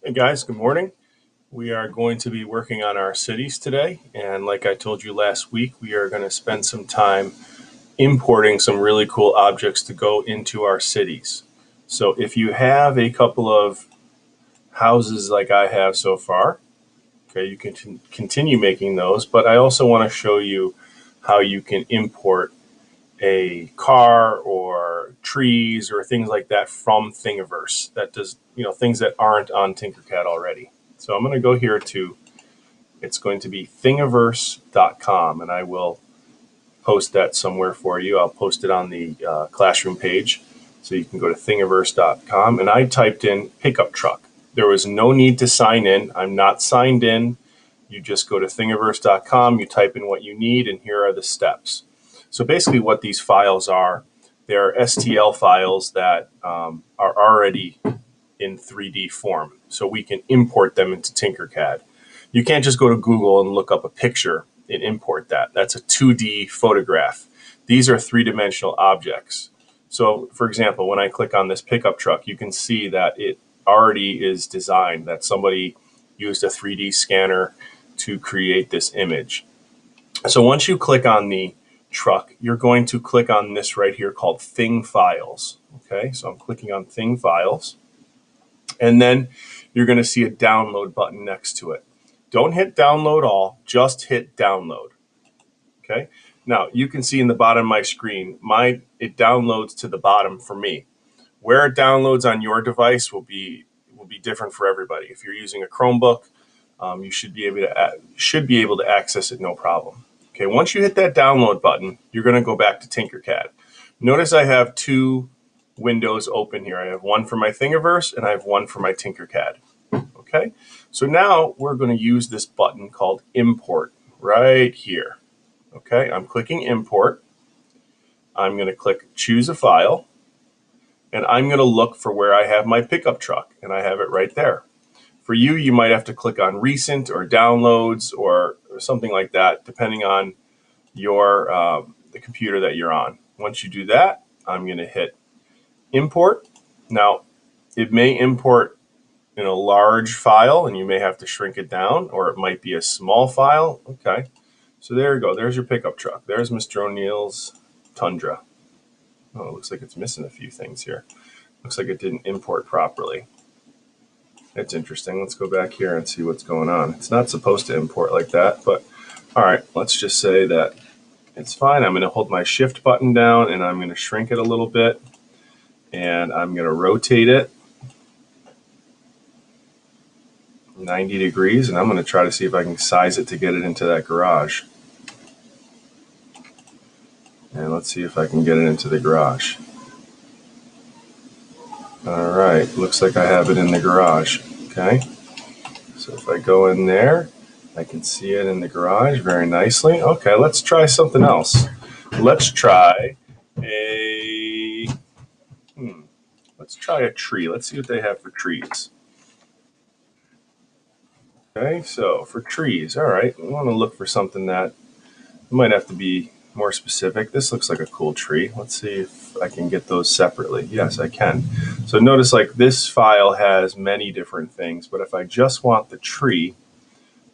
Hey guys, good morning. We are going to be working on our cities today. And like I told you last week, we are going to spend some time importing some really cool objects to go into our cities. So if you have a couple of houses like I have so far, okay, you can continue making those. But I also want to show you how you can import a car or trees or things like that from Thingiverse that does, things that aren't on Tinkercad already. So I'm going to go here to, it's going to be thingiverse.com, and I will post that somewhere for you. I'll post it on the classroom page. So you can go to thingiverse.com, and I typed in pickup truck. There was no need to sign in. I'm not signed in. You just go to thingiverse.com, you type in what you need, and here are the steps. So basically what these files are, they're STL files that are already in 3D form. So we can import them into Tinkercad. You can't just go to Google and look up a picture and import that. That's a 2D photograph. These are three-dimensional objects. So for example, when I click on this pickup truck, you can see that it already is designed, that somebody used a 3D scanner to create this image. So once you click on the truck, you're going to click on this right here called Thing Files. Okay, so I'm clicking on Thing Files, and then you're going to see a download button next to it. Don't hit download all, just hit download. Okay, now you can see in the bottom of my screen, it downloads to the bottom for me. Where it downloads on your device will be different for everybody. If you're using a Chromebook, you should be able to access it no problem. Okay, once you hit that download button, you're going to go back to Tinkercad. Notice I have two windows open here. I have one for my Thingiverse and I have one for my Tinkercad. Okay, so now we're going to use this button called import right here. Okay, I'm clicking import. I'm going to click choose a file, and I'm going to look for where I have my pickup truck, and I have it right there. For you, you might have to click on recent or downloads or something like that, depending on your the computer that you're on. Once you do that, I'm going to hit import. Now, it may import in a large file, and you may have to shrink it down, or it might be a small file. Okay, so there you go. There's your pickup truck. There's Mr. O'Neill's Tundra. Oh, it looks like it's missing a few things here. Looks like it didn't import properly. That's interesting. Let's go back here and see what's going on. It's not supposed to import like that, but all right, let's just say that it's fine. I'm going to hold my shift button down and I'm going to shrink it a little bit, and I'm going to rotate it 90 degrees, and I'm going to try to see if I can size it to get it into that garage. And let's see if I can get it into the garage. All right, looks like I have it in the garage. Okay, so if I go in there, I can see it in the garage very nicely. Okay, let's try something else. Let's try a let's try a tree. Let's see what they have for trees. Okay, so for trees, all right, we want to look for something that might have to be more specific. This looks like a cool tree. Let's see if I can get those separately. Yes, I can. So notice like this file has many different things, but if I just want the tree,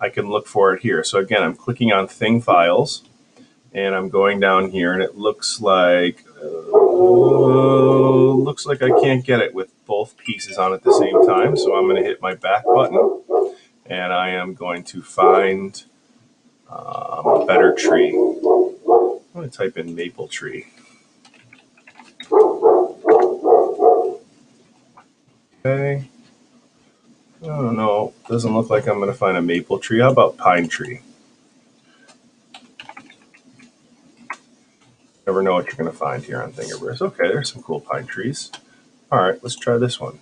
I can look for it here. So again, I'm clicking on Thing Files, and I'm going down here, and it looks like I can't get it with both pieces on at the same time. So I'm going to hit my back button, and I am going to find a better tree. I'm going to type in maple tree. Okay. Oh no, doesn't look like I'm going to find a maple tree. How about pine tree? Never know what you're going to find here on Thingiverse. Okay, there's some cool pine trees. All right, let's try this one.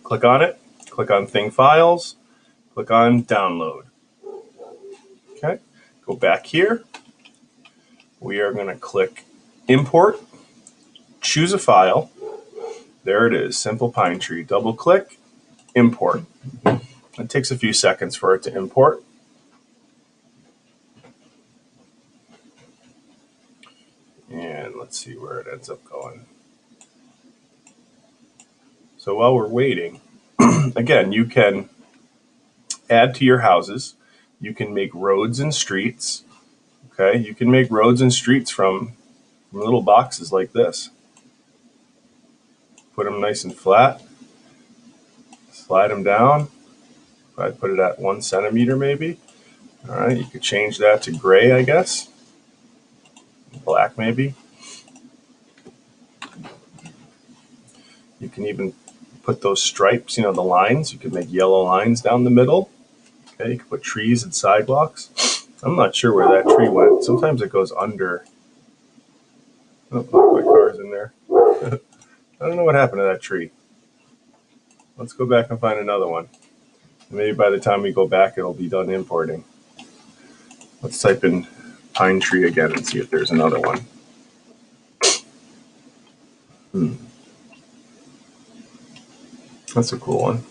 Click on it, click on Thing Files, click on Download. Okay, go back here. We are going to click Import, choose a file. There it is, simple pine tree. Double click, import. It takes a few seconds for it to import. And let's see where it ends up going. So while we're waiting, again, you can add to your houses. You can make roads and streets. Okay, you can make roads and streets from little boxes like this. Put them nice and flat. Slide them down. I'd put it at 1 centimeter maybe. All right, you could change that to gray, I guess. Black maybe. You can even put those stripes, the lines. You could make yellow lines down the middle. Okay, you can put trees and sidewalks. I'm not sure where that tree went. Sometimes it goes under. Oh, my car's in there. I don't know what happened to that tree. Let's go back and find another one. Maybe by the time we go back, it'll be done importing. Let's type in pine tree again and see if there's another one. That's a cool one.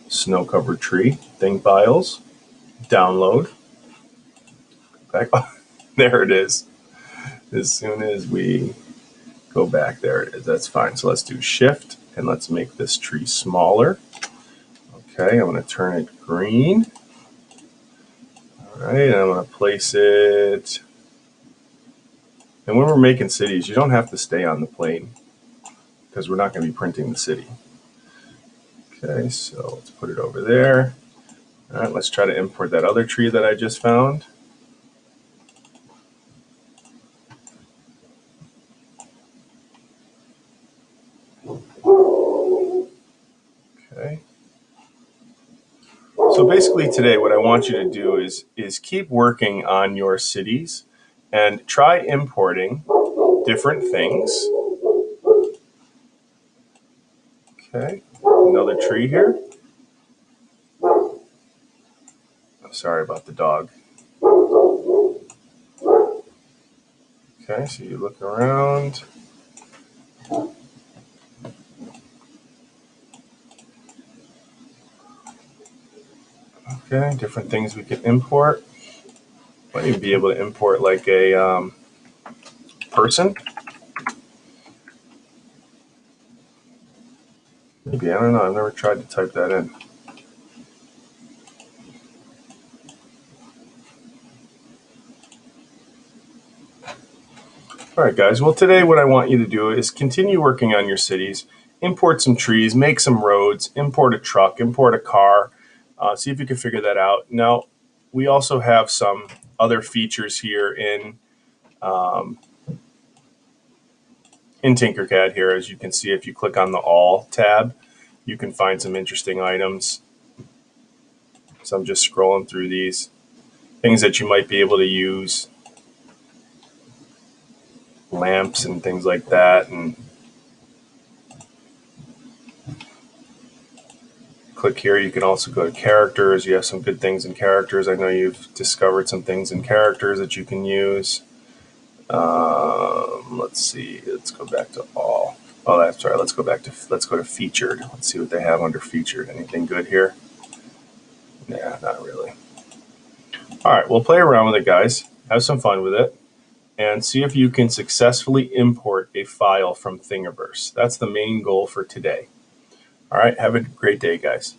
Snow-covered tree. Thing files. Download. Back. Oh, there it is. As soon as we go back, there it is. That's fine. So let's do shift and let's make this tree smaller. Okay, I'm going to turn it green. All right, and I'm going to place it. And when we're making cities, you don't have to stay on the plane because we're not going to be printing the city. Okay, so let's put it over there. All right, let's try to import that other tree that I just found. Okay. So basically today what I want you to do is keep working on your cities and try importing different things. Okay, another tree here. I'm sorry about the dog. Okay, so you look around. Okay, different things we can import. Might even be able to import like a person. Maybe, I don't know. I've never tried to type that in. All right, guys. Well, today what I want you to do is continue working on your cities, import some trees, make some roads, import a truck, import a car, see if you can figure that out. Now, we also have some other features here in Tinkercad here. As you can see, if you click on the All tab, you can find some interesting items. So I'm just scrolling through these things that you might be able to use. Lamps and things like that, and click here. You can also go to characters. You have some good things in characters. I know you've discovered some things in characters that you can use. Let's see. Let's go back to all. Oh, that's right. Let's go to featured. Let's see what they have under featured. Anything good here? Yeah, not really. All right, we'll play around with it, guys. Have some fun with it. And see if you can successfully import a file from Thingiverse. That's the main goal for today. All right, have a great day, guys.